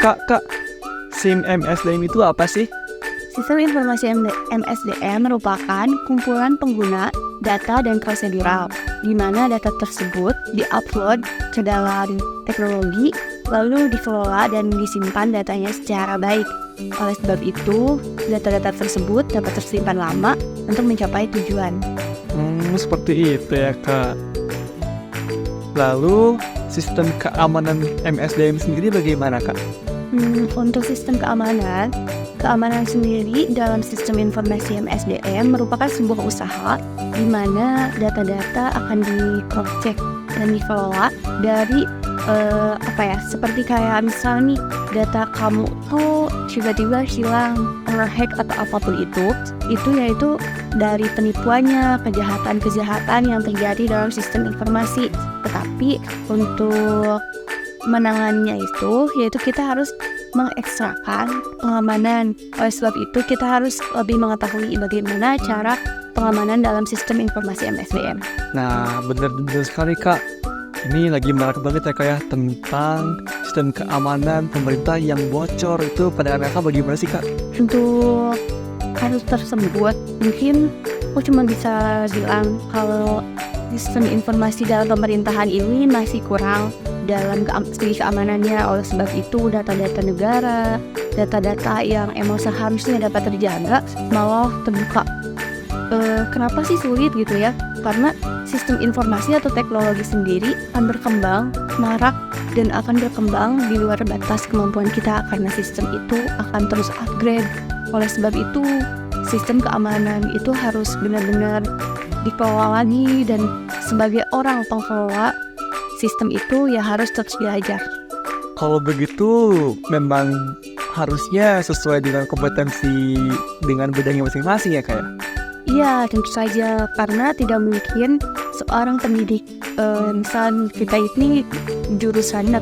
Kak, SIM MSDM itu apa sih? Sistem informasi MSDM merupakan kumpulan pengguna data dan prosedural, di mana data tersebut diupload ke dalam teknologi, lalu dikelola dan disimpan datanya secara baik. Oleh sebab itu, data-data tersebut dapat tersimpan lama untuk mencapai tujuan. Seperti itu ya Kak. Lalu, sistem keamanan MSDM sendiri bagaimana Kak? Untuk sistem keamanan sendiri dalam sistem informasi MSDM merupakan sebuah usaha di mana data-data akan di-cross-check dan dikelola dari seperti kayak misalnya nih, data kamu tuh tiba-tiba hilang, terhack atau apapun itu yaitu dari penipuannya, kejahatan yang terjadi dalam sistem informasi. Tetapi untuk menangannya yaitu kita harus mengekstrakan pengamanan. Oleh sebab itu kita harus lebih mengetahui bagaimana cara pengamanan dalam sistem informasi MSDM. Nah, benar sekali Kak. Ini lagi menarik banget ya Kak ya, tentang sistem keamanan pemerintah yang bocor itu. Pada Kakak bagaimana sih Kak? Untuk kasus tersebut mungkin aku cuma bisa bilang kalau sistem informasi dalam pemerintahan ini masih kurang dalam segi keamanannya. Oleh sebab itu data-data negara, data-data yang emang seharusnya dapat terjaga malah terbuka. Kenapa sih sulit gitu ya? Karena sistem informasi atau teknologi sendiri akan berkembang, marak, dan akan berkembang di luar batas kemampuan kita karena sistem itu akan terus upgrade. Oleh sebab itu sistem keamanan itu harus benar-benar dikelola lagi, dan sebagai orang pengelola sistem itu ya harus terus belajar. Kalau begitu memang harusnya sesuai dengan kompetensi dengan bidangnya masing-masing ya Kak ya? Iya, tentu saja, karena tidak mungkin seorang pendidik, misal kita ini jurusannya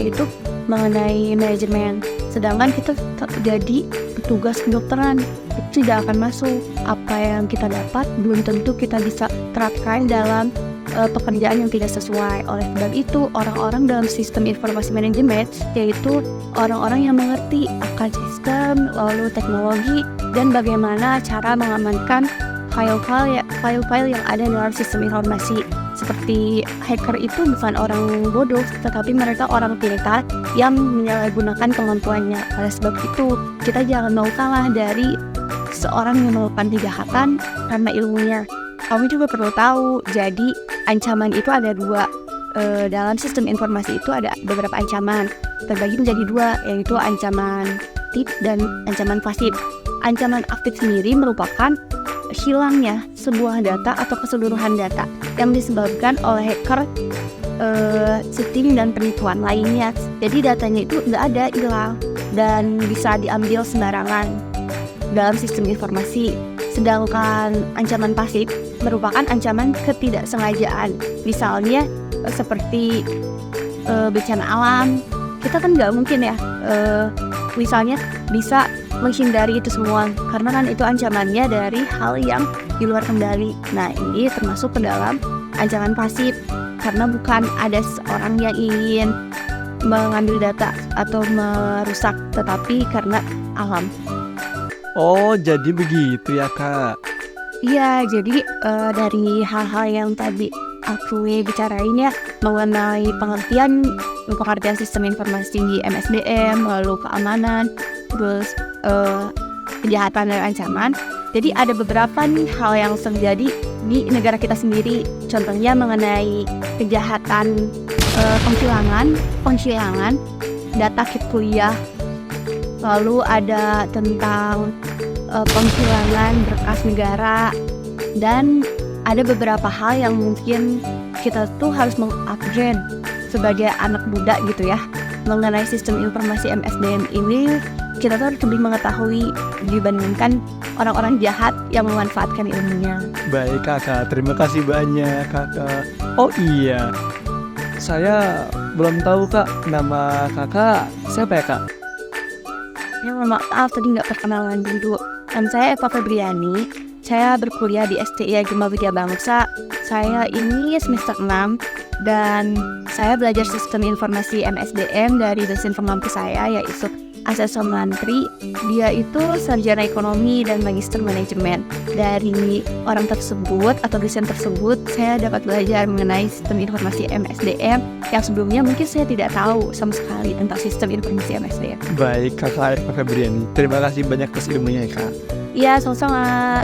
itu mengenai manajemen, sedangkan kita jadi petugas kedokteran, itu tidak akan masuk. Apa yang kita dapat belum tentu kita bisa terapkan dalam pekerjaan yang tidak sesuai. Oleh sebab itu, orang-orang dalam sistem informasi manajemen yaitu orang-orang yang mengerti akan sistem, lalu teknologi, dan bagaimana cara mengamankan file-file yang ada dalam sistem informasi. Seperti hacker itu bukan orang bodoh, tetapi mereka orang pintar yang menyalahgunakan kemampuannya. Oleh sebab itu, kita jangan mau kalah dari seorang yang melakukan kejahatan karena ilmunya. Kamu juga perlu tahu, jadi ancaman itu ada dua. Dalam sistem informasi itu ada beberapa ancaman, terbagi menjadi dua, yaitu ancaman aktif dan ancaman pasif. Ancaman aktif sendiri merupakan hilangnya sebuah data atau keseluruhan data yang disebabkan oleh hacker, cheating, dan penipuan lainnya. Jadi datanya itu nggak ada, hilang, dan bisa diambil sembarangan dalam sistem informasi. Sedangkan ancaman pasif merupakan ancaman ketidaksengajaan. Misalnya seperti bencana alam, kita kan nggak mungkin ya misalnya bisa menghindari itu semua, karena kan itu ancamannya dari hal yang di luar kendali. Nah, ini termasuk ke dalam ancaman pasif, karena bukan ada seorang yang ingin mengambil data atau merusak, tetapi karena alam. Oh, jadi begitu ya Kak? Iya, jadi dari hal-hal yang tadi aku bicarain ya, mengenai pengertian sistem informasi MSDM, lalu keamanan, terus kejahatan dan ancaman. Jadi ada beberapa nih hal yang terjadi di negara kita sendiri. Contohnya mengenai kejahatan penghilangan data kuliah. Lalu ada tentang penghilangan berkas negara, dan ada beberapa hal yang mungkin kita tuh harus mengupgrade sebagai anak muda gitu ya. Mengenai sistem informasi MSDM ini, kita tuh harus lebih mengetahui dibandingkan orang-orang jahat yang memanfaatkan ilmunya. Baik Kakak, terima kasih banyak Kakak. Oh iya, saya belum tahu Kak, nama Kakak siapa ya Kak? Ya, maaf tadi nggak perkenalan dulu. Saya Eva Febriani. Saya berkuliah di STI Agama Widya Bangsa. Saya ini semester 6 Dan saya belajar sistem informasi MSDM dari dosen pengampu saya, yaitu Asesa Mantri. Dia itu sarjana ekonomi dan magister manajemen. Dari orang tersebut atau dosen tersebut, saya dapat belajar mengenai sistem informasi MSDM yang sebelumnya mungkin saya tidak tahu sama sekali tentang sistem informasi MSDM. Baik kakak Febriani, terima kasih banyak atas ilmunya ya kak. Iya, sama-sama.